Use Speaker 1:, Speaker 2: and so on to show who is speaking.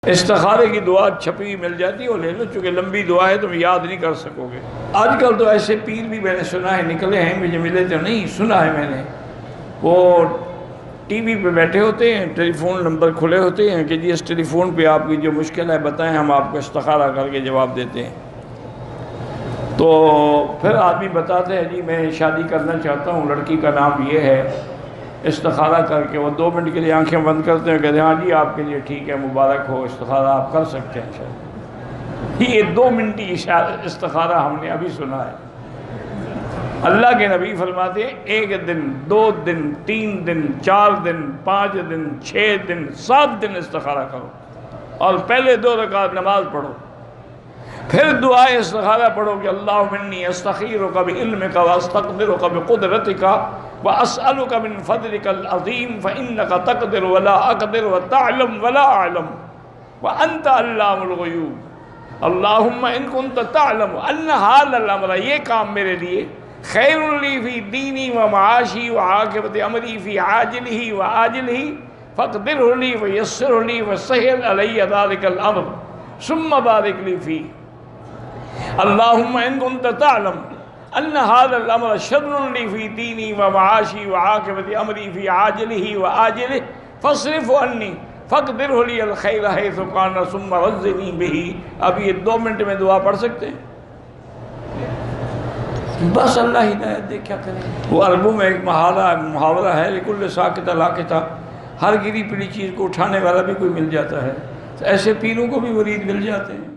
Speaker 1: استخارے کی دعا چھپی مل جاتی ہے وہ لے لو، چونکہ لمبی دعا ہے تم یاد نہیں کر سکو گے۔ آج کل تو ایسے پیر بھی میں نے سنا ہے نکلے ہیں، مجھے ملے تو نہیں، سنا ہے میں نے، وہ ٹی وی پہ بیٹھے ہوتے ہیں، ٹیلی فون نمبر کھلے ہوتے ہیں کہ جی اس ٹیلی فون پہ آپ کی جو مشکل ہے بتائیں، ہم آپ کو استخارہ کر کے جواب دیتے ہیں۔ تو پھر آدمی بتاتے ہیں جی میں شادی کرنا چاہتا ہوں، لڑکی کا نام یہ ہے، استخارہ کر کے وہ 2 منٹ کے لیے آنکھیں بند کرتے ہیں، کہتے ہیں ہاں جی آپ کے لیے ٹھیک ہے، مبارک ہو، استخارہ آپ کر سکتے ہیں۔ شاید یہ 2 منٹی استخارہ ہم نے ابھی سنا ہے۔ اللہ کے نبی فرماتے ہیں 1 دن 2 دن 3 دن 4 دن 5 دن 6 دن 7 دن استخارہ کرو، اور پہلے 2 رکعت نماز پڑھو، پھر دعائے استخارہ پڑھو کہ اللہم انی استخیرک بعلمک واستقدرک بقدرتک واسألک من فضلک العظیم فانک تقدر ولا اقدر وتعلم ولا اعلم وانت علام الغیوب۔ اللہم ان کنت تعلم ان ھذا الامر، یہ کام میرے لیے خیر لی فی دینی و معاشی و عاقبت امری فی عاجلہ و آجلہ فاقدرہ لی ویسرہ لی وسہل علی ذلک الامر ثم بارک لی فی۔ اللہم ان کنت تعلم ان ھذا الامر شر لی فی دینی و معاشی و عاقبت امری فی عاجلہ و آجلہ فاصرف عنی فاقدرہ لی الخیر حیث کان ثم رزقنی بہ۔ اب یہ 2 منٹ میں دعا پڑھ سکتے ہیں، بس اللہ ہدایت دے، کیا کریں۔ وہ عربوں میں ایک محاورہ ہے لکل ساکت لاکتہ، ہر گری پڑی چیز کو اٹھانے والا بھی کوئی مل جاتا ہے، ایسے پیروں کو بھی مرید مل جاتے ہیں۔